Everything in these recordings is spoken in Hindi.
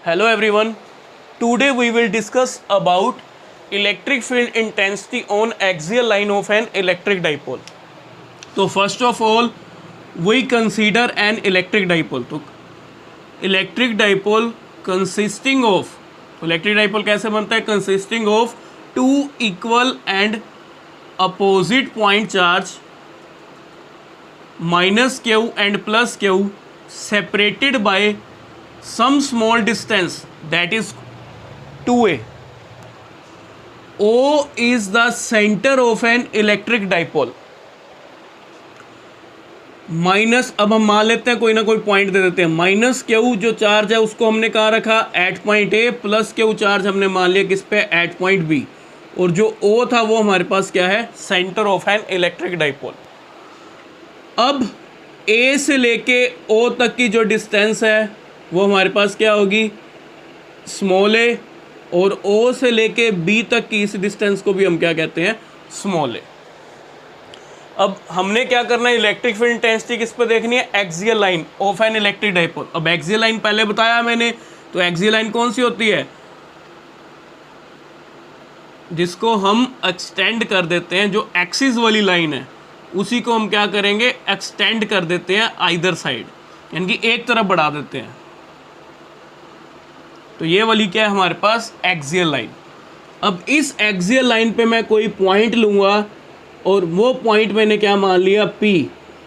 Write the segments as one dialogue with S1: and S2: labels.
S1: Hello everyone. Today we will discuss about electric field intensity on axial line of an electric dipole. तो first of all we consider an electric dipole. तो electric dipole consisting of, तो electric dipole कैसे बनता है? Consisting of two equal and opposite point charge minus q and plus q separated by some small distance, that is 2a. O is the center of an electric dipole. Minus, अब हम मान लेते हैं कोई ना कोई पॉइंट दे देते हैं. माइनस क्यू जो चार्ज है उसको हमने कहाँ रखा? At point A. Plus Q charge हमने मान लिया किस पे? At point B. और जो ओ था वो हमारे पास क्या है? Centre of an electric dipole. अब ए से लेके ओ तक की जो डिस्टेंस है वो हमारे पास क्या होगी? स्मॉल ए. और ओ से लेके बी तक की इस डिस्टेंस को भी हम क्या कहते हैं? स्मॉल ए. अब हमने क्या करना है? इलेक्ट्रिक फील्ड इंटेंसिटी किस पे देखनी है? Axial line of an electric dipole. अब एक्सियल लाइन पहले बताया मैंने, तो एक्सियल लाइन कौन सी होती है? जिसको हम एक्सटेंड कर देते हैं, जो एक्सिस वाली लाइन है उसी को हम क्या करेंगे? एक्सटेंड कर देते हैं आइदर साइड, यानी कि एक तरफ बढ़ा देते हैं. तो ये वाली क्या है हमारे पास? Axial line. अब इस एक्सियल लाइन पे मैं कोई पॉइंट लूँगा और वो पॉइंट मैंने क्या मान लिया? P.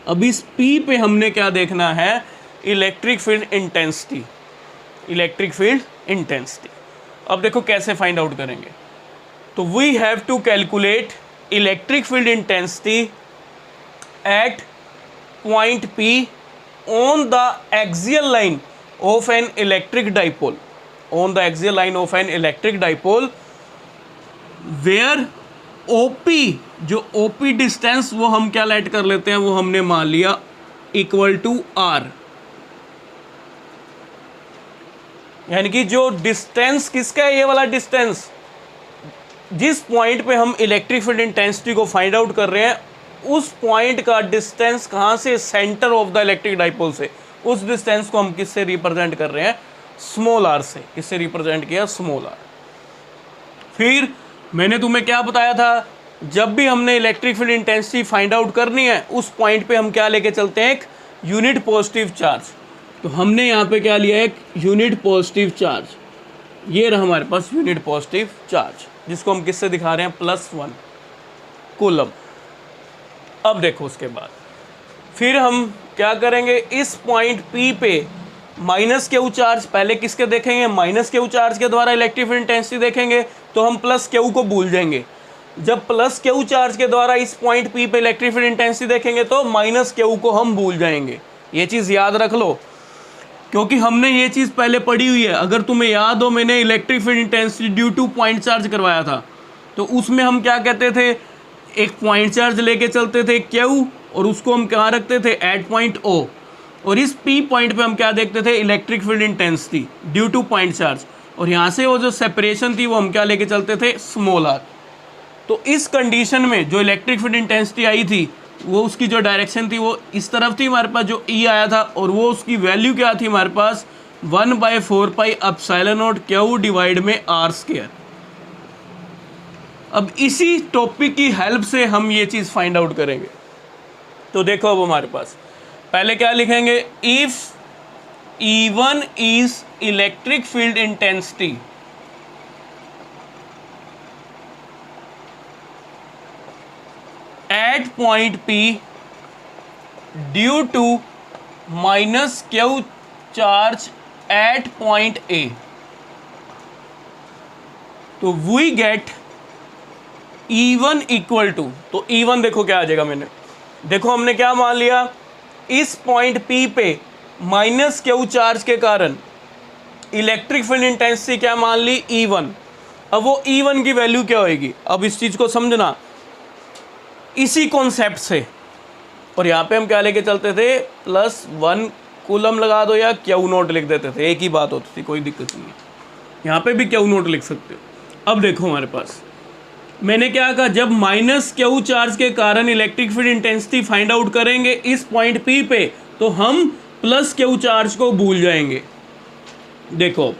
S1: अब इस P पे हमने क्या देखना है? Electric field intensity. Electric field intensity. अब देखो कैसे फाइंड आउट करेंगे. तो we have to calculate electric field intensity at point P on the axial line of an electric dipole. On the axial line of an electric dipole where OP, जो OP डिस्टेंस वो हम क्या लेट कर लेते हैं? वो हमने मान लिया इक्वल टू R. यानी कि जो डिस्टेंस किसका है? ये वाला डिस्टेंस जिस पॉइंट पे हम इलेक्ट्रिक फील्ड इंटेंसिटी को फाइंड आउट कर रहे हैं, उस पॉइंट का डिस्टेंस कहाँ से? Centre of the electric dipole से. उस डिस्टेंस को हम किससे रिप्रेजेंट कर रहे हैं? स्मॉल आर से. किससे रिप्रेजेंट किया? Small r. फिर मैंने तुम्हें क्या बताया था? जब भी हमने electric field intensity find out करनी है, उस पॉइंट पे हम क्या लेके चलते हैं? एक यूनिट पॉजिटिव चार्ज. तो हमने यहाँ पे क्या लिया? एक यूनिट पॉजिटिव चार्ज. ये रहा हमारे पास यूनिट पॉजिटिव चार्ज, जिसको हम किससे दिखा रहे हैं? +1 कूलम. अब देखो उसके बाद फिर हम क्या करेंगे? इस पॉइंट P पे माइनस क्यू चार्ज पहले किसके देखेंगे? माइनस क्यू चार्ज के द्वारा इलेक्ट्रिक फील्ड इंटेंसिटी देखेंगे, तो हम प्लस क्यू को भूल जाएंगे. जब प्लस क्यू चार्ज के द्वारा इस पॉइंट P पे इलेक्ट्रिक फील्ड इंटेंसिटी देखेंगे तो माइनस क्यू को हम भूल जाएंगे. ये चीज़ याद रख लो, क्योंकि हमने ये चीज़ पहले पढ़ी हुई है. अगर तुम्हें याद हो, मैंने electric field intensity due two point charge करवाया था. तो उसमें हम क्या कहते थे? एक पॉइंट चार्ज लेके चलते थे क्यू, और उसको हम कहाँ रखते थे? At point O. और इस P पॉइंट पे हम क्या देखते थे? Electric field intensity due two point charge. और यहाँ से वो जो सेपरेशन थी वो हम क्या लेके चलते थे? Small r. तो इस कंडीशन में जो इलेक्ट्रिक फील्ड इंटेंसिटी आई थी, वो उसकी जो डायरेक्शन थी वो इस तरफ थी हमारे पास, जो E आया था. और वो उसकी वैल्यू क्या थी हमारे पास? 1/4πε0 क्यू डिवाइड में R². अब इसी टॉपिक की हेल्प से हम ये चीज़ फाइंड आउट करेंगे. तो देखो अब हमारे पास पहले क्या लिखेंगे? If E1 is electric field intensity at point P due to minus Q charge at point A, तो we get E1 equal to, तो E1 देखो क्या आ जाएगा. मैंने देखो हमने क्या मान लिया? इस पॉइंट P पे माइनस क्यू चार्ज के कारण इलेक्ट्रिक फील्ड इंटेंसिटी क्या मान ली? E1. अब वो E1 की वैल्यू क्या होएगी? अब इस चीज़ को समझना इसी कॉन्सेप्ट से. और यहाँ पे हम क्या लेके चलते थे? +1 कूलम लगा दो या Q0 लिख देते थे, एक ही बात होती थी, कोई दिक्कत नहीं है. यहाँ पे भी Q0 लिख सकते हो. अब देखो हमारे पास मैंने क्या कहा? जब माइनस क्यू चार्ज के कारण electric field intensity find out करेंगे इस पॉइंट P पे, तो हम प्लस क्यू चार्ज को भूल जाएंगे. देखो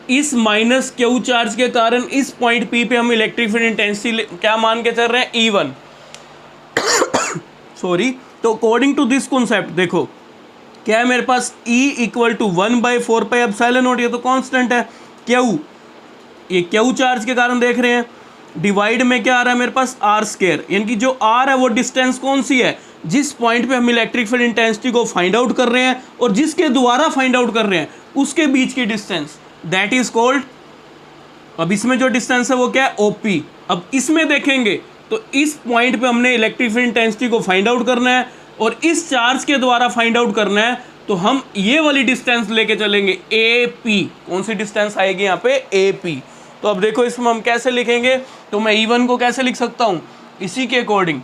S1: इस माइनस क्यू चार्ज के कारण इस पॉइंट पी पे हम इलेक्ट्रिक फील्ड इंटेंसिटी क्या मान के चल रहे हैं, E1 सॉरी। तो अकॉर्डिंग टू दिस कॉन्सेप्ट देखो क्या है मेरे पास, E इक्वल टू 1/4πε0, ये तो कांस्टेंट है। क्यू, ये क्यू चार्ज के कारण देख रहे हैं, डिवाइड में क्या आ रहा है मेरे पास, R², यानी कि जो R है वो डिस्टेंस कौन सी है, जिस पॉइंट पे हम इलेक्ट्रिक फील्ड इंटेंसिटी को फाइंड आउट कर रहे हैं और जिसके द्वारा फाइंड आउट कर रहे हैं उसके बीच की डिस्टेंस, दैट इज कॉल्ड, अब इसमें जो डिस्टेंस है वो क्या है, OP। अब इसमें देखेंगे तो इस पॉइंट पे हमने इलेक्ट्रिक फील्ड इंटेंसिटी को फाइंड आउट करना है और इस चार्ज के द्वारा फाइंड आउट करना है, तो हम ये वाली डिस्टेंस लेके चलेंगे, AP। कौन सी डिस्टेंस आएगी यहाँ पे, AP। तो अब देखो इसमें हम कैसे लिखेंगे, तो मैं E1 को कैसे लिख सकता हूँ, इसी के अकॉर्डिंग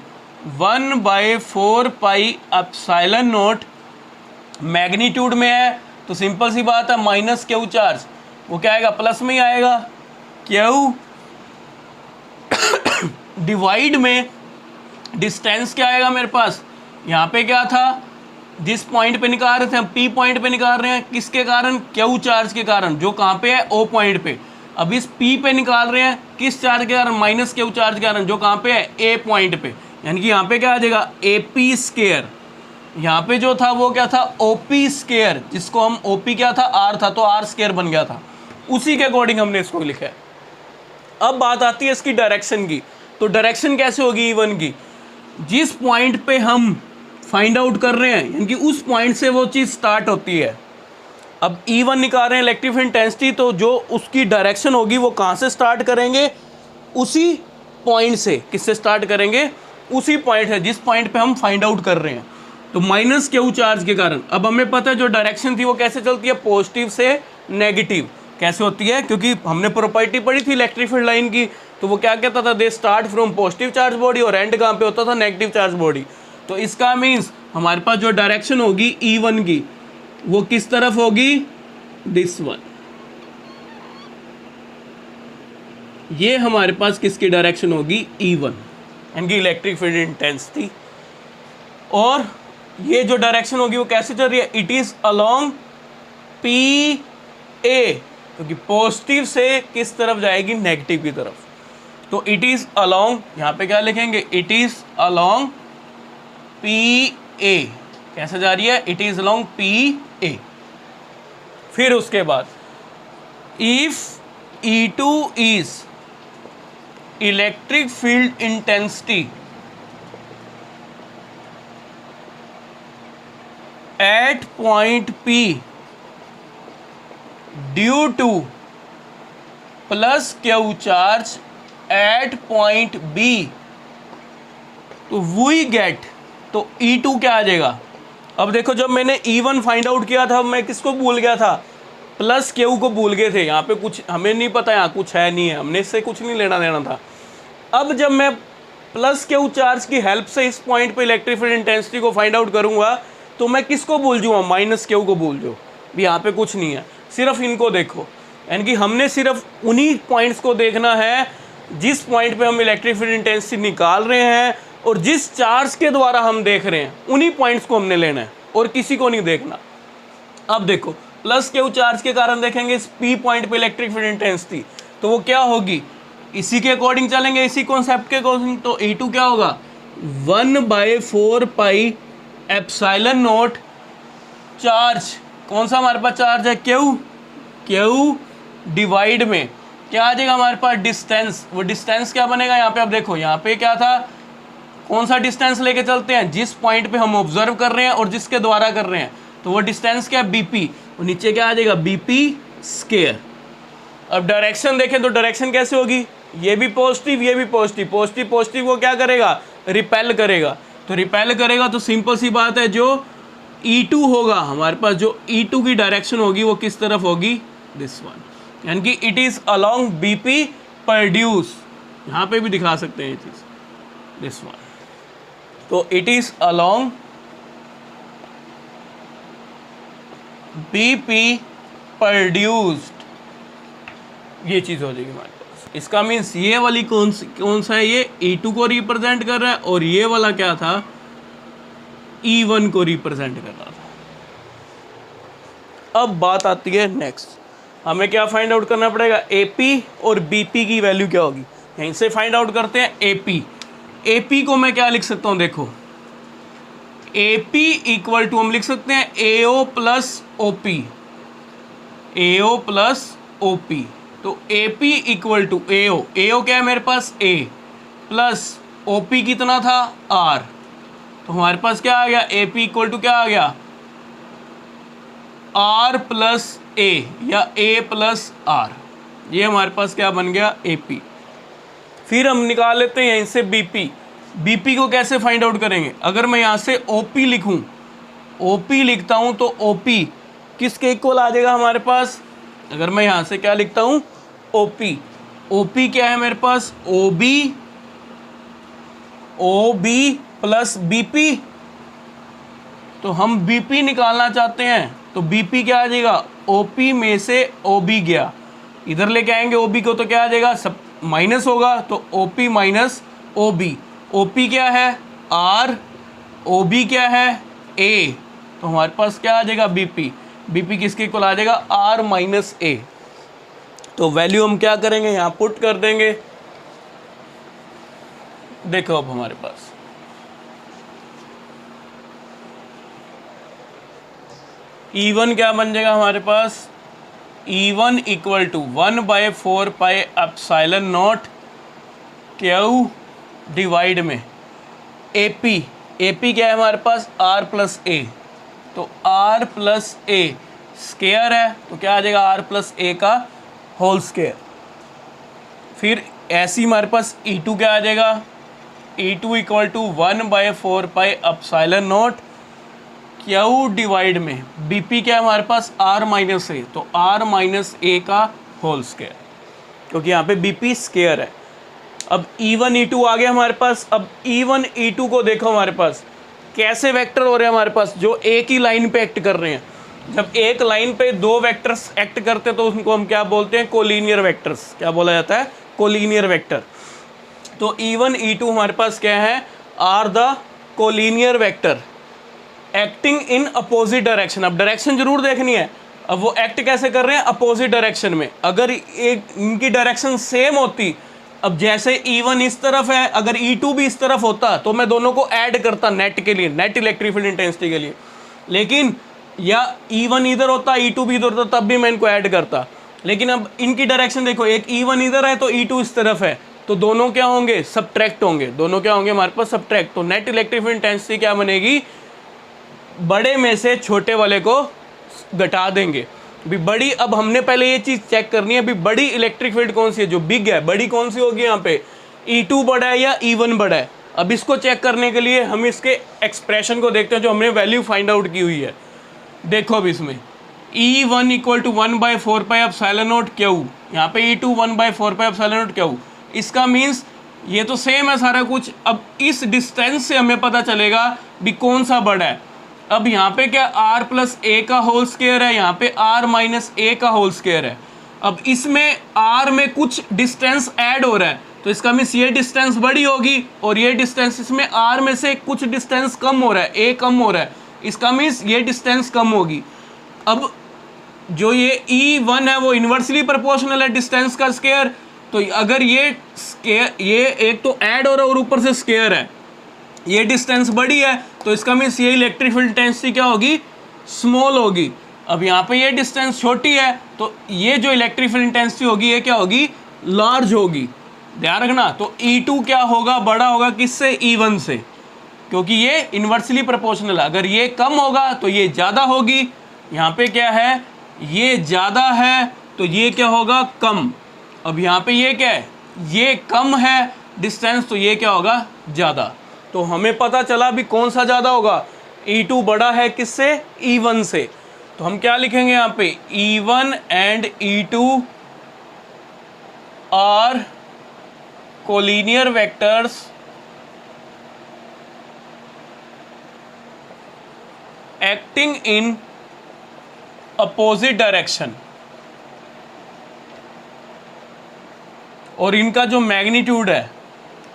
S1: 1/4πε0, मैग्नीट्यूड में है तो सिंपल सी बात है माइनस क्यू चार्ज, वो क्या आएगा, प्लस में ही आएगा, क्यू डिवाइड में डिस्टेंस क्या आएगा मेरे पास, यहाँ पे क्या था, जिस पॉइंट पे निकाल रहे थे हम, P पॉइंट पे निकाल रहे हैं, किसके कारण, क्यू चार्ज के कारण, जो कहाँ पे है, O पॉइंट पे। अब इस P पे निकाल रहे हैं किस चार्ज के कारण, माइनस क्यू चार्ज के कारण, जो कहाँ पे है, A पॉइंट पे, यानी कि यहाँ पे क्या आ जाएगा, AP²। यहाँ पे जो था वो क्या था, OP², जिसको हम OP क्या था, R था, तो R² बन गया था, उसी के अकॉर्डिंग हमने इसको लिखा है। अब बात आती है इसकी डायरेक्शन की, तो डायरेक्शन कैसे होगी E1 की, जिस पॉइंट पे हम फाइंड आउट कर रहे हैं यानी कि उस पॉइंट से वो चीज़ स्टार्ट होती है। अब E1 निकाल रहे हैं इलेक्ट्रिक फील्ड इंटेंसिटी, तो जो उसकी डायरेक्शन होगी वो कहाँ से स्टार्ट करेंगे, उसी पॉइंट से, किससे स्टार्ट करेंगे, उसी पॉइंट है जिस पॉइंट पे हम फाइंड आउट कर रहे हैं। तो माइनस क्यू चार्ज के कारण, अब हमें पता है जो डायरेक्शन थी वो कैसे चलती है, पॉजिटिव से नेगेटिव। कैसे होती है, क्योंकि हमने प्रॉपर्टी पढ़ी थी इलेक्ट्रिक फील्ड लाइन की, तो वो क्या कहता था, they start from positive charge body और एंड कहाँ पे होता था, नेगेटिव चार्ज बॉडी। तो इसका मीन्स हमारे पास जो डायरेक्शन होगी E1 की वो किस तरफ होगी, दिस वन। ये हमारे पास किसकी डायरेक्शन होगी, E1 यानी कि इलेक्ट्रिक फील्ड इंटेंसिटी। और ये जो डायरेक्शन होगी वो कैसे चल रही है, इट इज अलोंग PA, क्योंकि पॉजिटिव से किस तरफ जाएगी, नेगेटिव की तरफ। तो इट इज अलोंग, यहाँ पे क्या लिखेंगे, इट इज अलोंग PA, कैसे जा रही है, इट इज अलोंग PA। फिर उसके बाद if E2 is electric field intensity at point P due to plus Q charge at point B, तो we get, तो E2 क्या आ जाएगा। अब देखो जब मैंने E1 फाइंड आउट किया था मैं किसको भूल गया था, प्लस Q को भूल गए थे। यहाँ पे कुछ हमें नहीं पता, यहाँ कुछ है नहीं है, हमने इससे कुछ नहीं लेना देना था। अब जब मैं प्लस Q चार्ज की हेल्प से इस पॉइंट पे इलेक्ट्रिक फील्ड इंटेंसिटी को फाइंड आउट करूँगा तो मैं किसको भूल जाऊँगा, माइनस Q को भूल जाऊँ। भी यहाँ पे कुछ नहीं है, सिर्फ इनको देखो, यानी कि हमने सिर्फ उन्हीं पॉइंट्स को देखना है जिस पॉइंट पे हम इलेक्ट्रिक फील्ड इंटेंसिटी निकाल रहे हैं और जिस चार्ज के द्वारा हम देख रहे हैं, उन्हीं पॉइंट्स को हमने लेना है और किसी को नहीं देखना। अब देखो प्लस Q चार्ज के कारण देखेंगे इस P पॉइंट पे इलेक्ट्रिक फील्ड इंटेंसिटी, तो वो क्या होगी, इसी के अकॉर्डिंग चलेंगे, इसी कॉन्सेप्ट के अकॉर्डिंग। तो E2 क्या होगा, 1/4πε0 चार्ज, कौन सा हमारे पास चार्ज है, Q डिवाइड में क्या आ जाएगा हमारे पास, डिस्टेंस। वो डिस्टेंस क्या बनेगा, यहाँ पे आप देखो, यहाँ पे क्या था, कौन सा डिस्टेंस लेके चलते हैं, जिस पॉइंट पे हम ऑब्जर्व कर रहे हैं और जिसके द्वारा कर रहे हैं, तो वो डिस्टेंस क्या है, BP, और नीचे क्या आ जाएगा, BP²। अब डायरेक्शन देखें तो डायरेक्शन कैसे होगी, ये भी पॉजिटिव, ये भी पॉजिटिव, पॉजिटिव पॉजिटिव को क्या करेगा, रिपेल करेगा। तो रिपेल करेगा तो सिंपल सी बात है, जो E2 होगा हमारे पास, जो E2 की डायरेक्शन होगी वो किस तरफ होगी, दिस वन, यानी कि it is along BP produce. यहाँ पे भी दिखा सकते हैं ये चीज, दिस वन, तो it is along BP produced, ये चीज हो जाएगी हमारे पास। इसका मीन्स ये वाली कौन सा है, ये E2 को रिप्रेजेंट कर रहा है और ये वाला क्या था, E1 को रिप्रेजेंट कर रहा था। अब बात आती है नेक्स्ट, हमें क्या फाइंड आउट करना पड़ेगा, AP और BP की वैल्यू क्या होगी, यहीं से फाइंड आउट करते हैं। AP को मैं क्या लिख सकता हूँ, देखो AP इक्वल टू हम लिख सकते हैं AO plus OP, AO plus OP। तो AP इक्वल टू AO क्या है मेरे पास A प्लस OP कितना था R, तो हमारे पास क्या आ गया, AP इक्वल टू क्या आ गया R प्लस A या A प्लस R, ये हमारे पास क्या बन गया AP। फिर हम निकाल लेते हैं यहीं से BP को कैसे फाइंड आउट करेंगे, अगर मैं यहाँ से OP लिखूँ, OP लिखता हूँ तो OP किसके इक्वल आ जाएगा हमारे पास, अगर मैं यहाँ से क्या लिखता हूँ OP क्या है मेरे पास OB प्लस BP, तो हम BP निकालना चाहते हैं तो BP क्या आ जाएगा, OP में से OB गया, इधर लेके आएंगे OB को तो क्या आ जाएगा, सब माइनस होगा, तो OP माइनस OP क्या है R, OB क्या है A, तो हमारे पास क्या आ जाएगा BP किसके इक्वल आ जाएगा R माइनस A। तो वैल्यू हम क्या करेंगे, यहाँ पुट कर देंगे। देखो अब हमारे पास E1 क्या बन जाएगा हमारे पास, E1 equal to 1/4πε0 Q divide में AP क्या है हमारे पास R प्लस A, तो R प्लस A स्केयर है तो क्या आ जाएगा R प्लस A का होल स्केयर। फिर ऐसी हमारे पास E2 क्या आ जाएगा, E2 equal to 1/4πε0 Q divide में BP क्या है हमारे पास R माइनस A, तो R माइनस A का होल स्केयर, क्योंकि यहाँ पे BP स्केयर है। अब E1 E2 आ गया हमारे पास। अब E1 E2 को देखो हमारे पास कैसे वेक्टर हो रहे हैं हमारे पास, जो एक ही लाइन पे एक्ट कर रहे हैं। जब एक लाइन पे दो वेक्टर्स एक्ट करते हैं तो उनको हम क्या बोलते हैं, कोलिनियर वेक्टर्स। क्या बोला जाता है, कोलिनियर वेक्टर। तो E1 E2 हमारे पास क्या है, are the collinear vector acting in opposite direction. अब डायरेक्शन जरूर देखनी है। अब वो एक्ट कैसे कर रहे हैं, अपोजिट डायरेक्शन में। अगर एक इनकी डायरेक्शन सेम होती, अब जैसे E1 इस तरफ है, अगर E2 भी इस तरफ होता तो मैं दोनों को ऐड करता नेट के लिए, नेट इलेक्ट्रिक फील्ड इंटेंसिटी के लिए। लेकिन या E1 इधर होता, E2 भी इधर होता, तब भी मैं इनको ऐड करता। लेकिन अब इनकी डायरेक्शन देखो, एक E1 इधर है तो E2 इस तरफ है, तो दोनों क्या होंगे, सबट्रैक्ट होंगे। दोनों क्या होंगे हमारे पास, सबट्रैक्ट। तो नेट इलेक्ट्रिक फील्ड इंटेंसिटी क्या बनेगी, बड़े में से छोटे वाले को घटा देंगे। भी बड़ी, अब हमने पहले ये चीज़ चेक करनी है भी बड़ी इलेक्ट्रिक फील्ड कौन सी है, जो बिग है, बड़ी कौन सी होगी यहाँ पे, E2 बड़ा है या E1 बड़ा है। अब इसको चेक करने के लिए हम इसके एक्सप्रेशन को देखते हैं जो हमने वैल्यू फाइंड आउट की हुई है। देखो अब इसमें E1 इक्वल टू 1/4πε0 Q, यहाँ पे E2 1/4πε0 Q। इसका मीन्स ये तो सेम है सारा कुछ। अब इस डिस्टेंस से हमें पता चलेगा भी कौन सा बड़ा है। अब यहाँ पे क्या R प्लस A का होल स्क्वायर है, यहाँ पे R माइनस A का होल स्क्वायर है। अब इसमें R में कुछ डिस्टेंस ऐड हो रहा है, तो इसका मीन्स ये डिस्टेंस बड़ी होगी, और ये डिस्टेंस, इसमें R में से कुछ डिस्टेंस कम हो रहा है, A कम हो रहा है, इसका मीन्स ये डिस्टेंस कम होगी। अब जो ये E1 है वो इन्वर्सली प्रोपोर्शनल है डिस्टेंस का स्क्वायर। तो अगर ये स्क्वायर, ये एक तो ऐड हो रहा है और ऊपर से स्क्वायर है, ये डिस्टेंस बड़ी है, तो इसका मीन्स ये इलेक्ट्रिक फील्ड इंटेंसिटी क्या होगी, स्मॉल होगी। अब यहाँ पे ये डिस्टेंस छोटी है, तो ये जो इलेक्ट्रिक फील्ड इंटेंसिटी होगी ये क्या होगी, लार्ज होगी। ध्यान रखना। तो E2 क्या होगा, बड़ा होगा किससे, E1 से, क्योंकि ये इन्वर्सली प्रोपोर्शनल है। अगर ये कम होगा तो ये ज़्यादा होगी। यहाँ पे क्या है, ये ज़्यादा है तो ये क्या होगा, कम। अब यहाँ पे ये क्या है, ये कम है डिस्टेंस, तो ये क्या होगा, ज़्यादा। तो हमें पता चला भी कौन सा ज़्यादा होगा, E2 बड़ा है किससे, E1 से। तो हम क्या लिखेंगे यहाँ पे, E1 and E2 are collinear vectors acting in opposite direction, और इनका जो मैग्नीट्यूड है,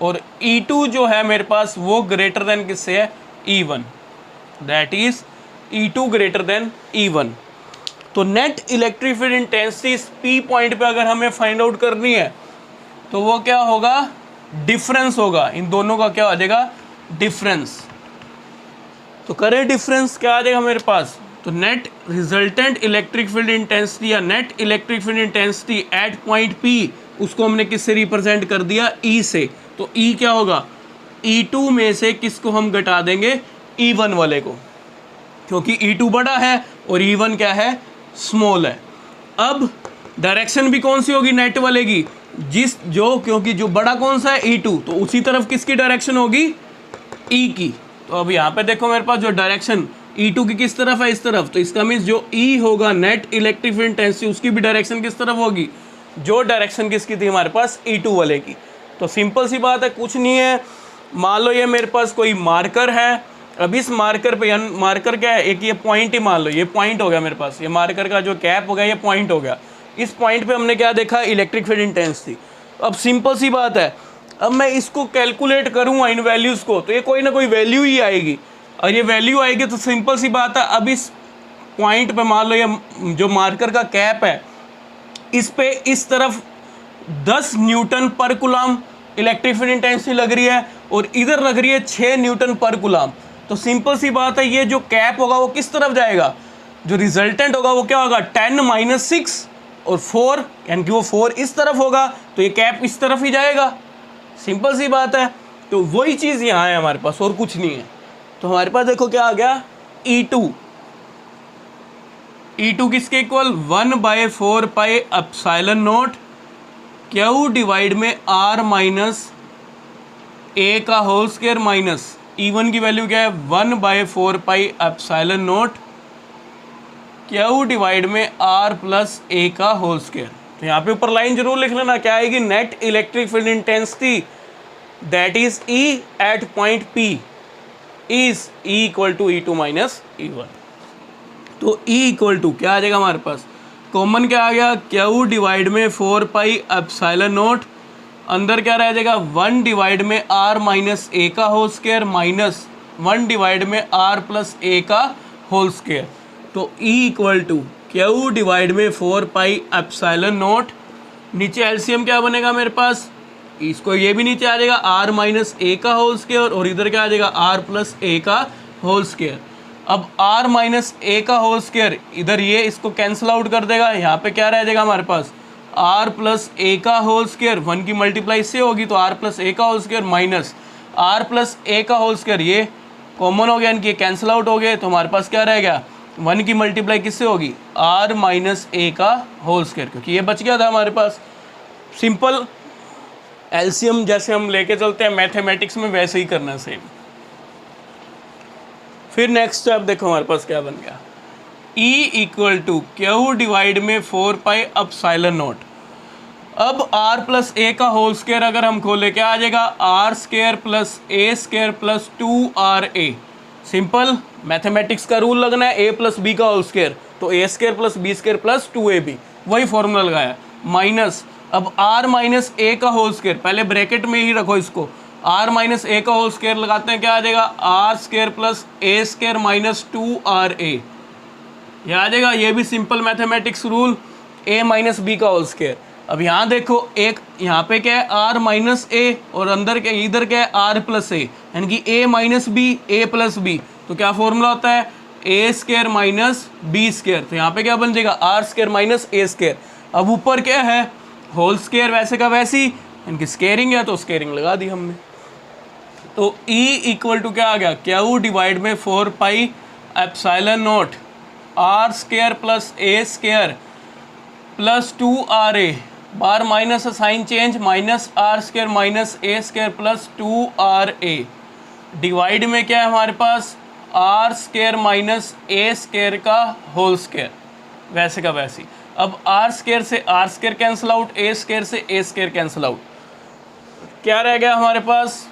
S1: और E2 जो है मेरे पास वो ग्रेटर देन किससे है, E1, that is E2 greater than E1। तो नेट इलेक्ट्रिक फील्ड इंटेंसिटी इस P पॉइंट पे अगर हमें फाइंड आउट करनी है तो वो क्या होगा, डिफरेंस होगा, इन दोनों का क्या आ जाएगा, डिफरेंस। तो करें डिफरेंस, क्या आ जाएगा मेरे पास, तो net resultant electric field intensity या net electric field intensity at point P, उसको हमने किससे रिप्रेजेंट कर दिया, E से। तो E क्या होगा, E2 में से किसको हम घटा देंगे, E1 वाले को, क्योंकि E2 बड़ा है और E1 क्या है, स्मॉल है। अब डायरेक्शन भी कौन सी होगी नेट वाले की, क्योंकि जो बड़ा कौन सा है, E2, तो उसी तरफ किसकी डायरेक्शन होगी, E की। तो अब यहाँ पे देखो मेरे पास जो डायरेक्शन E2 की किस तरफ है, इस तरफ, तो इसका मीन्स जो E होगा नेट इलेक्ट्रिक फील्ड इंटेंसिटी, उसकी भी डायरेक्शन किस तरफ होगी, जो डायरेक्शन किसकी थी हमारे पास, E2 वाले की। तो सिंपल सी बात है, कुछ नहीं है। मान लो ये मेरे पास कोई मार्कर है, अब इस मार्कर पे, मार्कर क्या है, एक ये पॉइंट ही मान लो, ये पॉइंट हो गया मेरे पास, ये मार्कर का जो कैप हो गया ये पॉइंट हो गया। इस पॉइंट पे हमने क्या देखा, इलेक्ट्रिक फील्ड इंटेंसिटी। अब सिंपल सी बात है, अब मैं इसको कैलकुलेट करूँगा इन वैल्यूज़ को, तो ये कोई ना कोई वैल्यू ही आएगी, और ये वैल्यू आएगी तो सिंपल सी बात है, अब इस पॉइंट पे मान लो ये जो मार्कर का कैप है, इस पे इस तरफ 10 न्यूटन पर कूलम इलेक्ट्रिक फील्ड इंटेंसिटी लग रही है और इधर लग रही है 6 न्यूटन पर कूलम। तो सिंपल सी बात है, ये जो कैप होगा वो किस तरफ जाएगा, जो रिजल्टेंट होगा वो क्या होगा, 10 - 6 और 4, यानी कि वो 4 इस तरफ होगा, तो ये कैप इस तरफ ही जाएगा। सिंपल सी बात है। तो वही चीज़ यहाँ है हमारे पास, और कुछ नहीं है। तो हमारे पास देखो क्या आ गया, E2 किसके equal, 1/4 pi epsilon not Q divide में R माइनस A का होल स्क्वायर माइनस E1 की वैल्यू क्या है, 1/4 पाई एप्सिलॉन नॉट Q डिवाइड में R प्लस A का होल स्क्वायर। तो यहाँ पे ऊपर लाइन जरूर लिख लेना, क्या आएगी, net electric field intensity that is E at point P is E equal to E2 minus E1। तो E इक्वल टू क्या आ जाएगा हमारे पास, कॉमन क्या आ गया, Q डिवाइड में 4 पाई एप्सिलॉन नॉट, अंदर क्या रह जाएगा, 1 डिवाइड में R माइनस A का होल स्क्वायर माइनस 1 डिवाइड में R प्लस A का होल स्क्वायर। तो E equal to Q divide में 4 पाई एप्सिलॉन नॉट, नीचे एलसीएम क्या बनेगा मेरे पास, इसको ये भी नीचे आ जाएगा R माइनस A का होल स्क्वायर और इधर क्या आ जाएगा, R प्लस A का होल स्क्वायर। अब R माइनस A का होल स्क्वायर, इधर ये इसको कैंसिल आउट कर देगा, यहाँ पे क्या रह जाएगा हमारे पास, R प्लस A का होल स्क्वायर, 1 की मल्टीप्लाई इससे होगी तो R प्लस A का whole square minus R plus A का होल स्क्वायर, ये कॉमन हो गया, इनके कैंसिल आउट हो गए, तो हमारे पास क्या रह गया, 1 की मल्टीप्लाई किससे होगी, R माइनस A का होल स्क्वायर, क्योंकि ये बच गया था हमारे पास। सिंपल एलसीएम जैसे हम लेके चलते हैं मैथमेटिक्स में, वैसे ही करना सेम। फिर नेक्स्ट स्टेप देखो हमारे पास क्या बन गया, E equal to Q divide में 4 पाई एप्सिलॉन नॉट। अब R प्लस A का होल स्क्वायर अगर हम खोले, क्या आ जाएगा, R square plus A square plus 2RA। Simple mathematics का रूल लगना है, A प्लस B का होल स्क्वायर, तो A square plus B square plus 2AB, वही फॉर्मूला लगाया, माइनस अब R माइनस A का होल स्क्वायर, पहले ब्रैकेट में ही रखो इसको, R माइनस A का होल स्क्वायर लगाते हैं, क्या आ जाएगा, R square plus A square minus 2RA, ये आ जाएगा। ये भी simple mathematics rule, A minus B का होल स्क्वायर। अब यहाँ देखो, एक यहाँ पे क्या है, R माइनस A और अंदर क्या, इधर क्या है, R प्लस A, यानी कि A minus B, A plus B, तो क्या फॉर्मूला होता है, A square minus B square. तो यहाँ पे क्या बन जाएगा, R square minus A square. अब ऊपर क्या है, होल स्क्वायर वैसे का वैसी, इनकी स्केयरिंग है तो स्केयरिंग लगा दी हमने। तो E इक्वल टू क्या आ गया, Q डिवाइड में 4 pi epsilon naught R square plus A square plus 2RA, बार minus sign change, minus R square minus A square plus 2RA, divide में क्या है हमारे पास, R square minus A square का होल स्क्वायर, वैसे का वैसी। अब R स्क्वायर से R square cancel out, A square से A स्क्वायर कैंसिल आउट, क्या रह गया हमारे पास,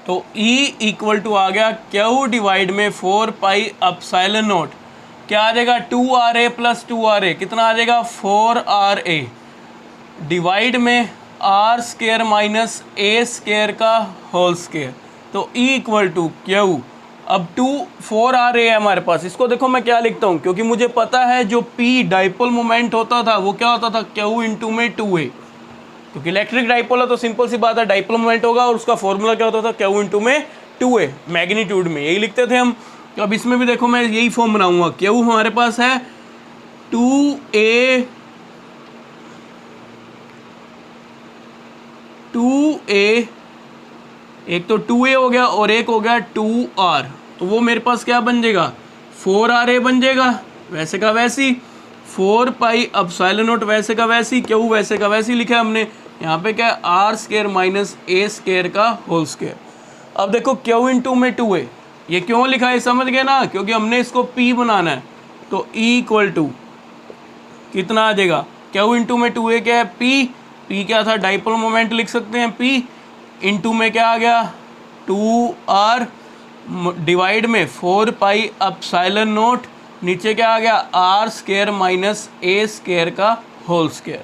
S1: तो E इक्वल टू आ गया Q डिवाइड में 4 पाई एप्सिलॉन नॉट, क्या आ जाएगा, 2RA प्लस 2RA, कितना आ जाएगा, 4RA, डिवाइड में R square minus A square का होल स्क्वायर। तो E इक्वल टू Q अब 4 आ रहे हैं हमारे पास, इसको देखो मैं क्या लिखता हूँ, क्योंकि मुझे पता है जो P डाइपोल मोमेंट होता था वो क्या होता था, Q इंटू में 2A, क्योंकि इलेक्ट्रिक डाइपोल है तो सिंपल सी बात है डाइपोल मोमेंट होगा और उसका फॉर्मूला क्या होता था, Q इंटू में 2A मैग्नीट्यूड में, यही लिखते थे हम। तो अब इसमें भी देखो मैं यही फॉर्म बनाऊंगा, Q हमारे पास है 2A 2A, एक तो 2A हो गया और एक हो गया 2R, तो वो मेरे पास क्या बन जाएगा 4RA बन जाएगा, वैसे का वैसी 4 पाई एप्सिलॉन नॉट वैसे का वैसी, क्यों वैसे का वैसी लिखा है हमने, यहाँ पे क्या है R square minus A square का होल स्क्वायर। अब देखो क्यू इंटू में 2A, ये क्यों लिखा है समझ गए ना, क्योंकि हमने इसको P बनाना है, तो E इक्वल टू कितना आ जाएगा, क्यू इंटू में 2A क्या है P क्या था डाइपोल मोमेंट लिख सकते हैं P, इंटू में क्या आ गया 2R डिवाइड में 4 पाई एप्सिलॉन नॉट, नीचे क्या आ गया R square minus A square का होल स्क्वायर।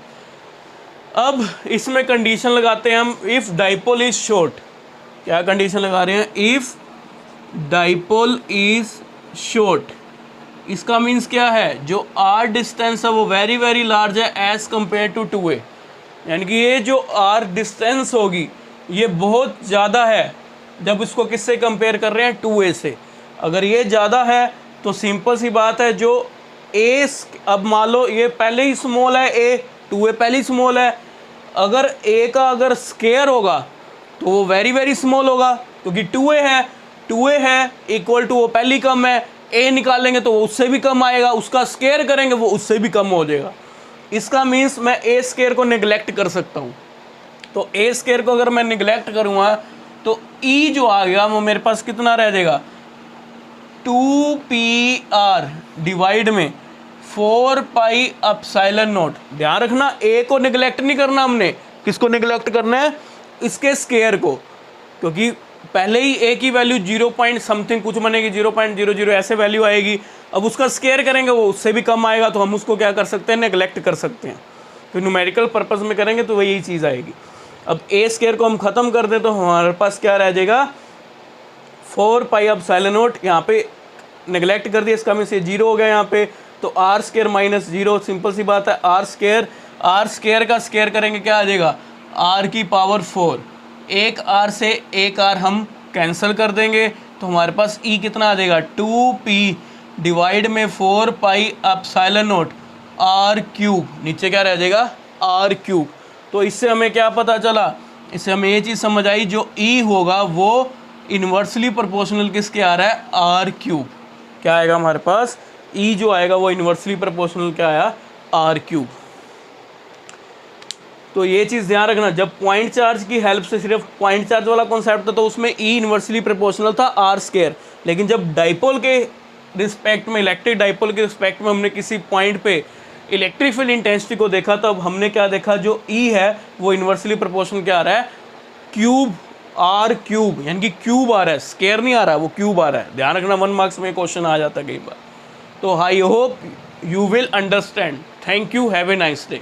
S1: अब इसमें कंडीशन लगाते हैं हम, इफ़ डाइपोल इज शॉर्ट, क्या कंडीशन लगा रहे हैं, इफ़ डाइपोल इज शॉर्ट, इसका मीन्स क्या है, जो आर डिस्टेंस है वो वेरी वेरी लार्ज है एज कंपेयर टू 2A, यानी कि ये जो आर डिस्टेंस होगी ये बहुत ज़्यादा है जब इसको किससे कंपेयर कर रहे हैं 2A से। अगर ये ज़्यादा है तो सिंपल सी बात है, जो A, अब मान लो ये पहले ही स्मॉल है A, 2A पहले ही स्मॉल है, अगर A का अगर स्क्वायर होगा तो वो वेरी वेरी स्मॉल होगा, क्योंकि 2A है इक्वल टू वो पहली कम है, A निकालेंगे तो वो उससे भी कम आएगा, उसका स्क्वायर करेंगे वो उससे भी कम हो जाएगा। इसका मीन्स मैं A स्क्वायर को निगलेक्ट कर सकता हूँ, तो A स्क्वायर को अगर मैं निगलेक्ट करूँगा तो E जो आ गया वो मेरे पास कितना रह जाएगा 2PR डिवाइड में 4 पाई एप्सिलॉन नॉट। ध्यान रखना A को निगलेक्ट नहीं करना हमने, किसको निगलेक्ट करना है, इसके स्क्वायर को, क्योंकि पहले ही A की वैल्यू 0 पॉइंट समथिंग कुछ बनेगी, 0.00 ऐसे वैल्यू आएगी, अब उसका स्क्वायर करेंगे वो उससे भी कम आएगा, तो हम उसको क्या कर सकते हैं नेगलेक्ट कर सकते हैं, तो न्यूमेरिकल पर्पस में करेंगे तो वही चीज़ आएगी। अब A स्क्वायर को हम ख़त्म कर दें तो हमारे पास क्या रह जाएगा 4 पाई एप्सिलॉन नॉट, यहाँ पे नेगलेक्ट कर दिया, इसका मीन्स ये 0 हो गया यहाँ पे, तो आर स्क्वायर माइनस 0, सिंपल सी बात है आर स्क्वायर का स्क्वायर करेंगे क्या आ जाएगा r की पावर 4, एक r से एक r हम कैंसिल कर देंगे, तो हमारे पास E कितना आ जाएगा 2P डिवाइड में 4 pi epsilon naught r cube, नीचे क्या रह जाएगा r क्यूब। तो इससे हमें क्या पता चला, इससे हमें ये चीज़ समझ आई, जो E होगा वो इन्वर्सली प्रोपोर्शनल किसके आ रहा है r क्यूब, क्या आएगा हमारे पास E जो आएगा वो इन्वर्सली प्रोपोर्शनल क्या आया r क्यूब। तो ये चीज़ ध्यान रखना, जब पॉइंट चार्ज की हेल्प से सिर्फ पॉइंट चार्ज वाला कॉन्सेप्ट था तो उसमें E इन्वर्सली प्रोपोर्शनल था आर स्क्वायर, लेकिन जब डाइपोल के रिस्पेक्ट में, इलेक्ट्रिक डाइपोल के रिस्पेक्ट में हमने किसी पॉइंट पे इलेक्ट्रिक फील्ड इंटेंसिटी को देखा, तब हमने क्या देखा, जो E है वो इन्वर्सली प्रोपोर्शनल क्या आ रहा है क्यूब r क्यूब, यानी कि क्यूब आ रहा है, स्क्वायर नहीं आ रहा है, वो क्यूब आ रहा है। ध्यान रखना 1 मार्क्स में क्वेश्चन आ जाता है कई बार। तो I hope you will understand. Thank you, have a nice day.